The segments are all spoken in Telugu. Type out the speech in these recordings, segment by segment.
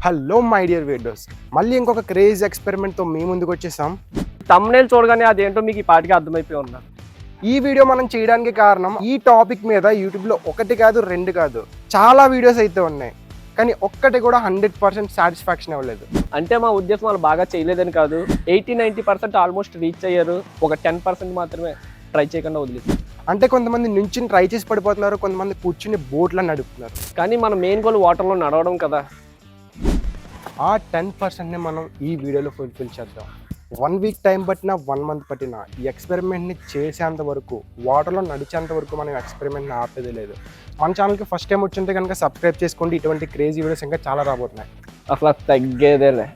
హలో మై డియర్ వీడియోస్, మళ్ళీ ఇంకొక క్రేజ్ ఎక్స్పెరిమెంట్తో మీ ముందుకు వచ్చేసాం. తమ్నేల్ చూడగానే అదేంటో మీకు ఈ పాటికి అర్థమైపోయి ఉన్నారు. ఈ వీడియో మనం చేయడానికి కారణం ఈ టాపిక్ మీద యూట్యూబ్లో ఒకటి కాదు రెండు కాదు చాలా వీడియోస్ అయితే ఉన్నాయి, కానీ ఒక్కటి కూడా 100% సాటిస్ఫాక్షన్ ఇవ్వలేదు. అంటే మా ఉద్దేశం వాళ్ళు బాగా చేయలేదని కాదు, 80-90% ఆల్మోస్ట్ రీచ్ అయ్యారు, ఒక 10% మాత్రమే ట్రై చేయకుండా వదిలేదు. అంటే కొంతమంది నుంచి ట్రై చేసి పడిపోతున్నారు, కొంతమంది కూర్చుని బోట్లో నడుపుతున్నారు. కానీ మన మెయిన్ గోల్ వాటర్లో నడవడం కదా. ఆ 10%ని మనం ఈ వీడియోలో ఫుల్ఫిల్ చేద్దాం. 1 వీక్ టైం పట్టినా 1 మంత్ పట్టినా ఈ ఎక్స్పెరిమెంట్ని చేసేంత వరకు, వాటర్లో నడిచేంత వరకు మనం ఎక్స్పెరిమెంట్ని ఆపేది లేదు. మన ఛానల్కి ఫస్ట్ టైం వచ్చింటే కనుక సబ్స్క్రైబ్ చేసుకోండి. ఇటువంటి క్రేజీ వీడియోస్ ఇంకా చాలా రాబోతున్నాయి, అసలు తగ్గేదేలే.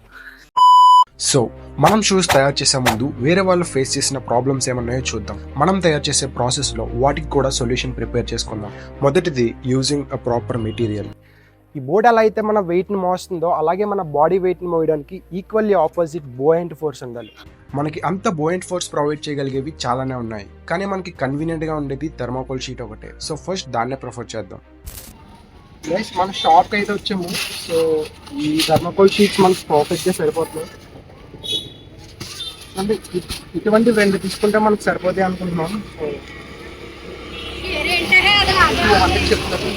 సో మనం షూస్ తయారు చేసే ముందు వేరే వాళ్ళు ఫేస్ చేసిన ప్రాబ్లమ్స్ ఏమన్నాయో చూద్దాం. మనం తయారు చేసే ప్రాసెస్లో వాటికి కూడా సొల్యూషన్ ప్రిపేర్ చేసుకుందాం. మొదటిది యూజింగ్ అ ప్రాపర్ మెటీరియల్. ఈ బోర్డ్ ఎలా అయితే మన వెయిట్ని మోస్తుందో అలాగే మన బాడీ వెయిట్ని మోయడానికి ఈక్వల్లీ ఆపోజిట్ బోయంట్ ఫోర్స్ ఉండాలి. మనకి అంత బోయంట్ ఫోర్స్ ప్రొవైడ్ చేయగలిగేవి చాలానే ఉన్నాయి, కానీ మనకి కన్వీనియంట్గా ఉండేది థర్మాకోల్ షీట్ ఒకటే. సో ఫస్ట్ దాన్నే ప్రిఫర్ చేద్దాం. మన షాప్కి అయితే వచ్చాము. సో ఈ థర్మాకోల్ షీట్స్ మనకి పర్ఫెక్ట్గా సరిపోతున్నాయి. అంటే ఇటువంటి 2 తీసుకుంటే మనకు సరిపోతాయి అనుకుంటున్నాం. చెప్తారు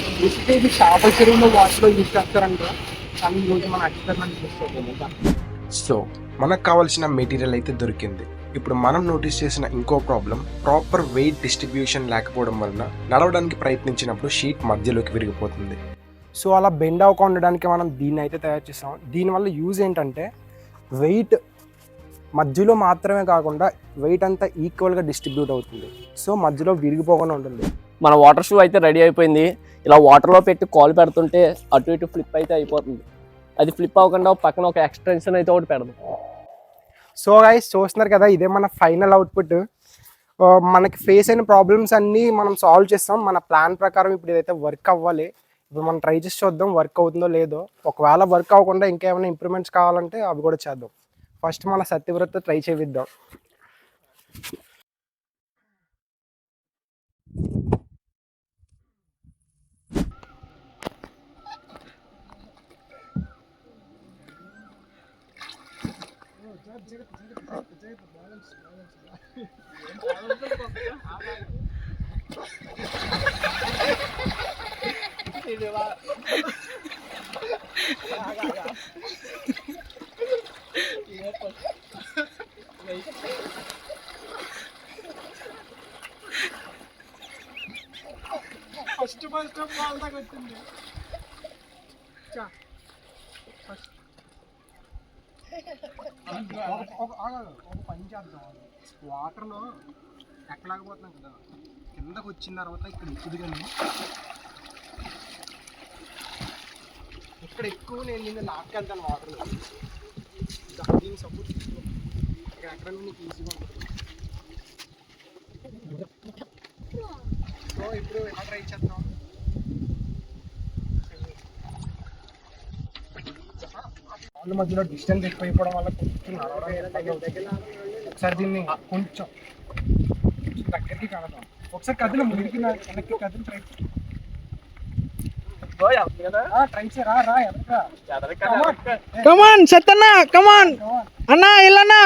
ఇది చేపల చెరువులో వాటిలో యూజ్ చేస్తారంట, కానీ ఈరోజు మన ఎక్స్పెరిమెంట్ చేస్తాం. సో మనకు కావాల్సిన మెటీరియల్ అయితే దొరికింది. ఇప్పుడు మనం నోటీస్ చేసిన ఇంకో ప్రాబ్లం, ప్రాపర్ వెయిట్ డిస్ట్రిబ్యూషన్ లేకపోవడం వలన నడవడానికి ప్రయత్నించినప్పుడు షీట్ మధ్యలోకి విరిగిపోతుంది. సో అలా బెండ్ అవ్వకుండా ఉండడానికి మనం దీన్ని అయితే తయారు చేస్తాం. దీనివల్ల యూజ్ ఏంటంటే వెయిట్ మధ్యలో మాత్రమే కాకుండా వెయిట్ అంతా ఈక్వల్గా డిస్ట్రిబ్యూట్ అవుతుంది. సో మధ్యలో విరిగిపోకుండా ఉంటుంది. మన వాటర్ షూ అయితే రెడీ అయిపోయింది. ఇలా వాటర్లో పెట్టి కాల్ పెడుతుంటే అటు ఇటు ఫ్లిప్ అయితే అయిపోతుంది. అది ఫ్లిప్ అవ్వకుండా పక్కన ఒక ఎక్స్టెన్షన్ అయితే ఒకటి పెడదాం. సో గైస్ చూస్తున్నారు కదా, ఇదే మన ఫైనల్ అవుట్పుట్. మనకి ఫేస్ అయిన ప్రాబ్లమ్స్ అన్నీ మనం సాల్వ్ చేస్తాం. మన ప్లాన్ ప్రకారం ఇప్పుడు ఇదైతే వర్క్ అవ్వాలి. ఇప్పుడు మనం ట్రై చేసి చూద్దాం వర్క్ అవుతుందో లేదో. ఒకవేళ వర్క్ అవ్వకుండా ఇంకేమైనా ఇంప్రూవ్మెంట్స్ కావాలంటే అవి కూడా చేద్దాం. ఫస్ట్ మన సత్యవ్రత ట్రై చేయిద్దాం. ఫస్ట్ బాల్ దాకా వచ్చింది. ఒక పని చేద్దాం, వాటర్లో ఎక్కలేకపోతున్నాం కదా, కిందకు వచ్చిన తర్వాత ఇక్కడ ఎక్కువ కానీ ఇక్కడ ఎక్కువ నేను నిన్ను లాక్కెళ్తాను వాటర్లో. దీనికి సపోర్ట్ ఇక్కడ ఎక్కడ నీకు ఈజీగా ఉంటుంది. సో ఇప్పుడు ఎలా ట్రై చేద్దాం. వాళ్ళ మధ్యలో డిస్టెన్స్ ఎక్కువైపోవడం వల్ల కొంచెం ఒకసారి దీన్ని కొంచెం దగ్గరికి కడదాం. ఒకసారి కదిలి ముందుకి వెనక్కి కదిలి ట్రై కమాన్ సత్తన్న, కమాన్ అన్నా, ఇల్లన్నా.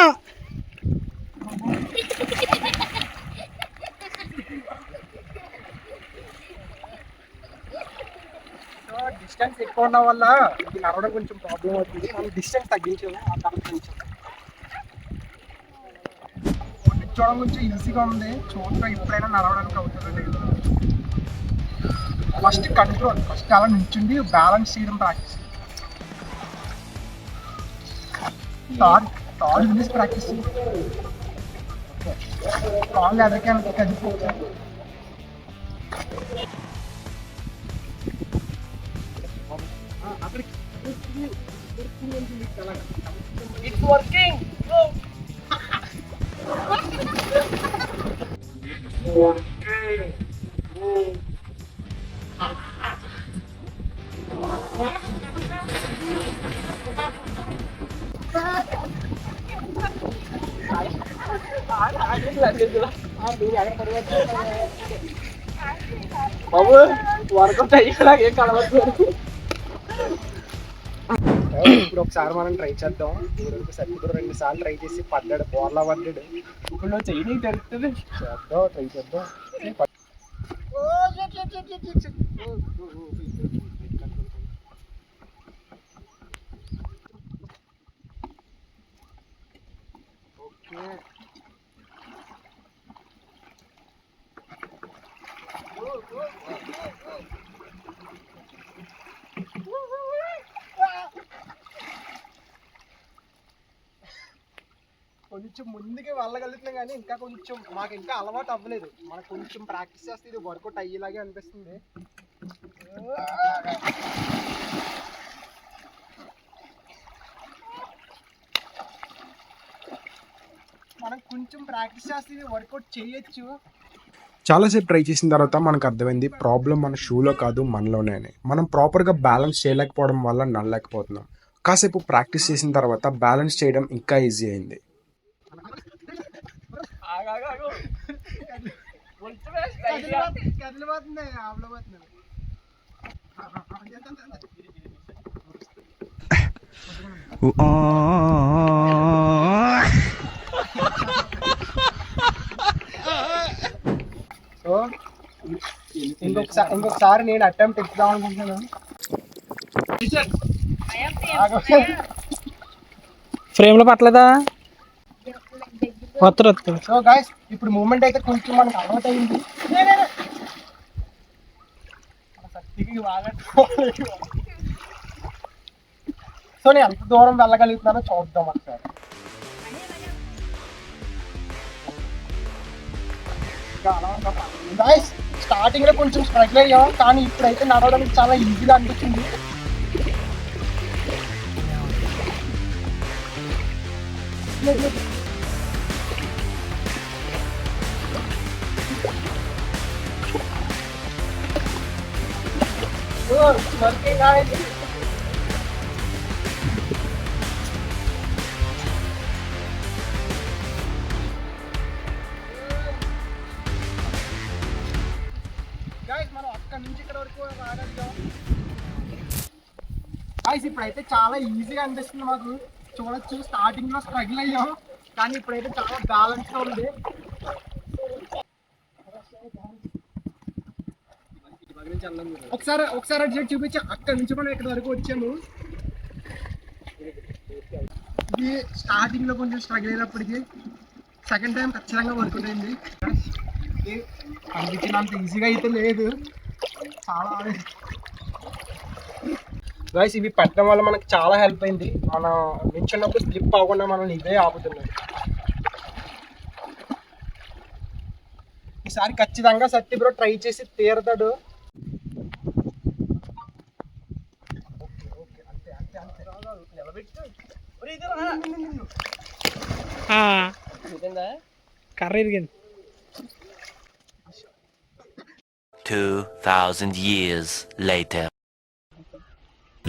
డిస్టెన్స్ ఎక్కువ ఉండడం వల్ల ఇది నడవడం కొంచెం ప్రాబ్లం అవుతుంది. మనం డిస్టెన్స్ తగ్గించాము. ఆ తర్వాత కొంచెం చూడడం కొంచెం ఈజీగా ఉంది. చూడడం ఎప్పుడైనా నడవడానికి అవుతుంది లేదు. ఫస్ట్ కంట్రోల్, ఫస్ట్ అలా నుంచుండి బ్యాలెన్స్ చేయడం ప్రాక్టీస్. తాడు వినేసి ప్రాక్టీస్. కాళ్ళు ఎదరికీ కదిపోతాయి. It's working. బాబు వర్కౌట్ అయ్యేలా ఏం కలవచ్చు. ఇప్పుడు ఒకసారి మనం ట్రై చేద్దాం. ఇప్పుడు సత్యపురం 2 సార్లు ట్రై చేసి పడ్డాడు, బోర్లా పడ్డాడు. ఇప్పుడు నువ్వు చెయ్యి నీకు తెలుస్తుంది. చేద్దాం, ట్రై చేద్దాం. ఓకే, కొంచెం ముందుకి వెళ్ళగలుగుతున్నాం కానీ ఇంకా కొంచెం మాకు ఇంకా అలవాటు అవ్వలేదు. మనకు కొంచెం ప్రాక్టీస్ చేస్తే ఇది వర్కౌట్ అయ్యేలాగే అనిపిస్తుంది. మనం కొంచెం ప్రాక్టీస్ చేస్తే ఇది వర్కౌట్ చేయొచ్చు. చాలాసేపు ట్రై చేసిన తర్వాత మనకు అర్థమైంది ప్రాబ్లం మన షూలో కాదు, మనలోనే అని. మనం ప్రాపర్గా బ్యాలెన్స్ చేయలేకపోవడం వల్ల నడలేకపోతున్నాం. కాసేపు ప్రాక్టీస్ చేసిన తర్వాత బ్యాలెన్స్ చేయడం ఇంకా ఈజీ అయింది. ఇంకొకసారి నేను అటెంప్ట్ ఇద్దాం అనుకుంటున్నాను. ఫ్రేమ్ లో పట్టలేదా? సో గైస్, ఇప్పుడు మూమెంట్ అయితే కొంచెం మనకు అలవాటు అయింది. సో నేను ఎంత దూరం వెళ్ళగలుగుతున్నానో చూద్దాం ఒకసారి. గైస్, స్టార్టింగ్ లో కొంచెం స్ట్రగుల్ అయ్యాం, కానీ ఇప్పుడైతే నడవడానికి చాలా ఈజీగా అనిపించింది. Working guys. మనం అక్కడి నుంచి ఇక్కడ వరకు రాగలిగాం. గైస్, ఇప్పుడైతే చాలా ఈజీగా అనిపిస్తుంది మాకు. చూడొచ్చు, స్టార్టింగ్ లో స్ట్రగుల్ అయ్యాం, కానీ ఇప్పుడైతే చాలా బ్యాలెన్స్ గా ఉంది. ఒకసారి అటు సైడ్ చూపించి, అక్కడి నుంచి మనం ఇక్కడ వరకు వచ్చాము. ఇది స్టార్టింగ్ లో కొంచెం స్ట్రగుల్ అయినప్పటికీ సెకండ్ టైం ఖచ్చితంగా వర్కౌట్ అయింది. అనిపించినంత ఈజీగా అయితే లేదు, చాలా. గైస్, ఇవి పెట్టడం వల్ల మనకు చాలా హెల్ప్ అయింది. మనం నిల్చున్నప్పుడు స్లిప్ అవ్వకుండా మనం ఇవే ఆపుతున్నాం. ఈసారి ఖచ్చితంగా సత్య బ్రో ట్రై చేసి తీరతాడు. కర్ర ఇరిగింది. 2000 years later.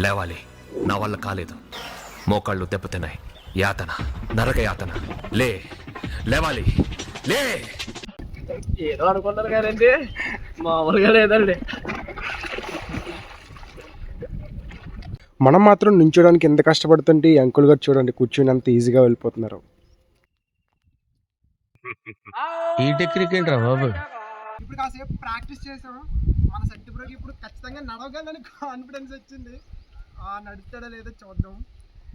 లేవాలి, నా వల్ల కాలేదు, మోకాళ్ళు దెబ్బతిన్నాయి, యాతన, నరక యాతన. లేవాలి, లే. ఏదో అనుకుంటారు కదండి, మామూలుగా లేదండి. మనం మాత్రం నించోడానికి ఎంత కష్టపడుతుంటే ఈ అంకుల్ గారు చూడండి, కూర్చుని అంత ఈజీగా వెళ్ళిపోతున్నారు. ఈ టెక్నిక్ ఏంట్రా బాబు? ఇప్పుడు కాసేపు ప్రాక్టీస్ చేసాము. మన సత్యపురకి ఇప్పుడు ఖచ్చితంగా నడవగలని కాన్ఫిడెన్స్ వచ్చింది. నడుస్తాడో లేదో చూద్దాం.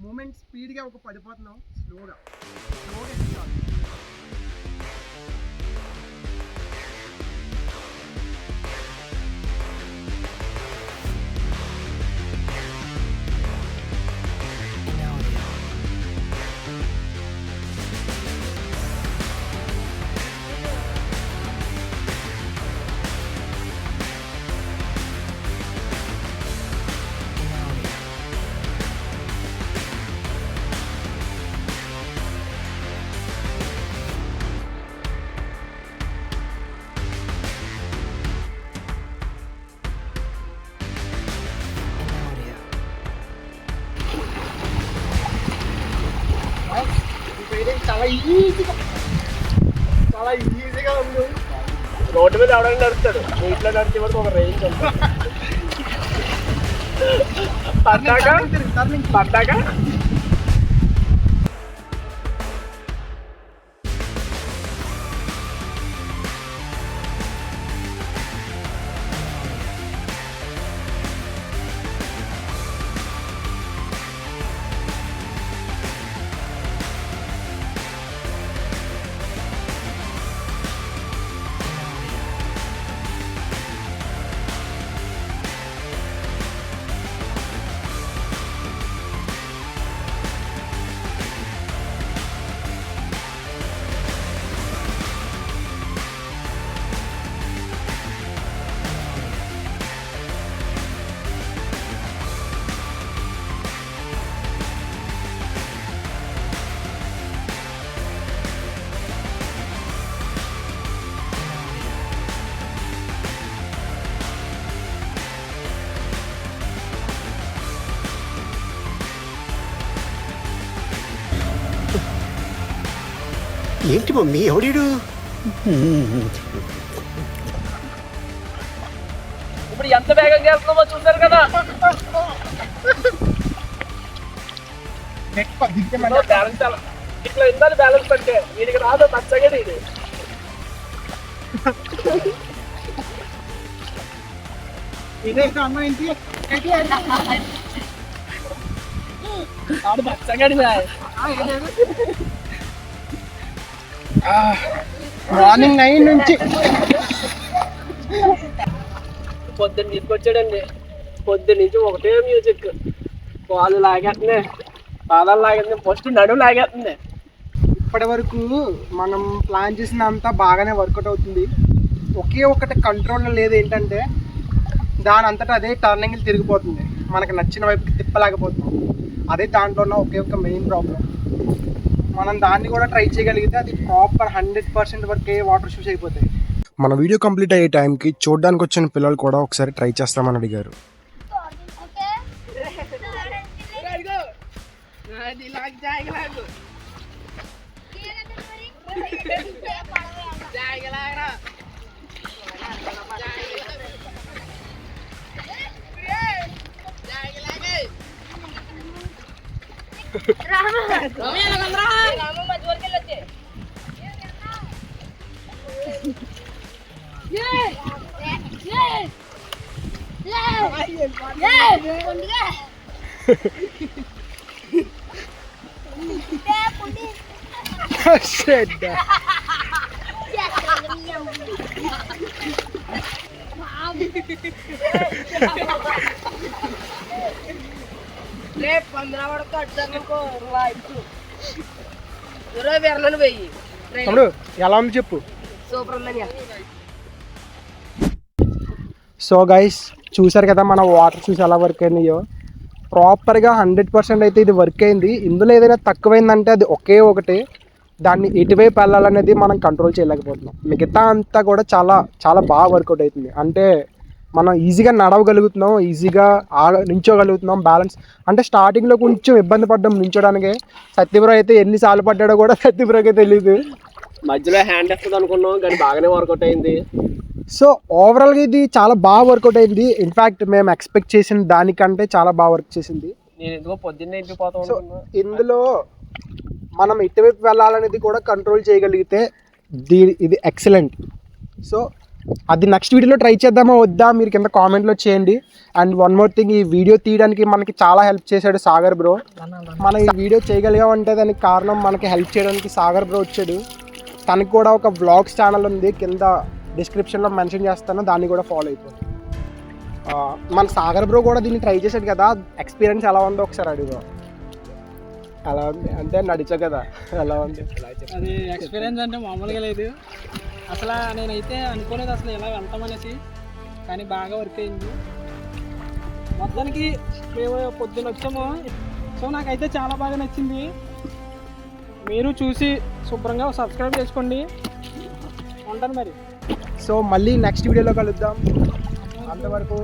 మూమెంట్ స్పీడ్గా ఒక పడిపోతున్నాం, స్లోగా చాలా ఈజీగా ఉంది. రోడ్డు మీద ఎవడైనా నడుస్తాడు, ఇంట్లో నడిచే వరకు ఒక రేంజ్ ఉంటుంది. పడ్డాక ఏంటి మమ్మీ ఎవడీడు? ఇప్పుడు ఎంత వేగంగా వెళ్తున్నామో చూసారు కదా. బ్యాలెన్స్ ఇట్లా ఉండాలి, బ్యాలెన్స్ అంటే వీడికి రాదు పచ్చగడి. ఇది ఆడు పచ్చగడి మార్నింగ్ 9 నుంచి పొద్దున్న తీసుకొచ్చాడండి. పొద్దున్న నుంచి ఒకటే మ్యూజిక్, కాళ్ళు లాగేస్తుంది, పాదాలు లాగేస్తుంది, ఫస్ట్ నడుము లాగేస్తుంది. ఇప్పటి వరకు మనం ప్లాన్ చేసినంతా బాగానే వర్కౌట్ అవుతుంది. ఒకే ఒకటి కంట్రోల్ లేదు, ఏంటంటే దాని అంతటా అదే టర్నింగ్ తిరిగిపోతుంది, మనకు నచ్చిన వైపుకి తిప్పలేకపోతున్నాం. అదే దాంట్లో ఉన్న ఒకే ఒక మెయిన్ ప్రాబ్లం. మనం దాన్ని కూడా ట్రై చేయగలిగితే అది ప్రాపర్ 100% వరకే వాటర్ షూస్ అయిపోతాయి. మన వీడియో కంప్లీట్ అయ్యే టైంకి చూడడానికి వచ్చిన పిల్లలు కూడా ఒకసారి ట్రై చేస్తామని అడిగారు. ఎలా ఉంది చెప్పు. సో గైస్, చూసారు కదా మన వాటర్ షూస్ ఎలా వర్క్ అయినాయో. ప్రాపర్గా 100% అయితే ఇది వర్క్ అయింది. ఇందులో ఏదైనా తక్కువైందంటే అది ఒకే ఒకటి, దాన్ని ఎటువైపు వెళ్ళాలనేది మనం కంట్రోల్ చేయలేకపోతున్నాం. మిగతా అంతా కూడా చాలా చాలా బాగా వర్కౌట్ అవుతుంది. అంటే మనం ఈజీగా నడవగలుగుతున్నాం, ఈజీగా నించోగలుగుతున్నాం. బ్యాలెన్స్ అంటే స్టార్టింగ్లో కొంచెం ఇబ్బంది పడ్డాం నించోడానికి. సత్యబ్రో అయితే ఎన్నిసార్లు పడ్డాడో కూడా సత్యబ్రోకే తెలియదు. మధ్యలో హ్యాండ్ వస్తుంది అనుకున్నాం, కానీ బాగానే వర్కౌట్ అయింది. సో ఓవరాల్గా ఇది చాలా బాగా వర్కౌట్ అయింది. ఇన్ఫ్యాక్ట్ మేము ఎక్స్పెక్ట్ చేసిన దానికంటే చాలా బాగా వర్క్ చేసింది. నేను ఎందుకో పొద్దున్నే ఇంటిపోతాం. సో ఇందులో మనం ఎటువైపు వెళ్ళాలనేది కూడా కంట్రోల్ చేయగలిగితే ఇది ఎక్సలెంట్. సో అది నెక్స్ట్ వీడియోలో ట్రై చేద్దామా వద్దా మీరు కింద కామెంట్లో చేయండి. అండ్ వన్ మోర్ థింగ్, ఈ వీడియో తీయడానికి మనకి చాలా హెల్ప్ చేశాడు సాగర్ బ్రో. మనం ఈ వీడియో చేయగలిగామంటే దానికి కారణం మనకి హెల్ప్ చేయడానికి సాగర్ బ్రో వచ్చాడు. తనకి కూడా ఒక వ్లాగ్స్ ఛానల్ ఉంది, కింద డిస్క్రిప్షన్లో మెన్షన్ చేస్తాను, దాన్ని కూడా ఫాలో అయిపోతుంది. మన సాగర్ బ్రో కూడా దీన్ని ట్రై చేశాడు కదా, ఎక్స్పీరియన్స్ ఎలా ఉందో ఒకసారి అడుగు. ఎలా ఉంది అంటే నడిచా కదా, ఎలా ఉంది? అది ఎక్స్పీరియన్స్ అంటే మామూలుగా లేదు అసలు. నేనైతే అనుకోలేదు అసలు ఎలా వెళ్తామనేసి, కానీ బాగా వర్క్ అయింది. మొత్తానికి మేము పొద్దున్న వచ్చాము. సో నాకైతే చాలా బాగా నచ్చింది. మీరు చూసి శుభ్రంగా సబ్స్క్రైబ్ చేసుకోండి. ఉంటాను మరి. సో మళ్ళీ నెక్స్ట్ వీడియోలో కలుద్దాం. అంతవరకు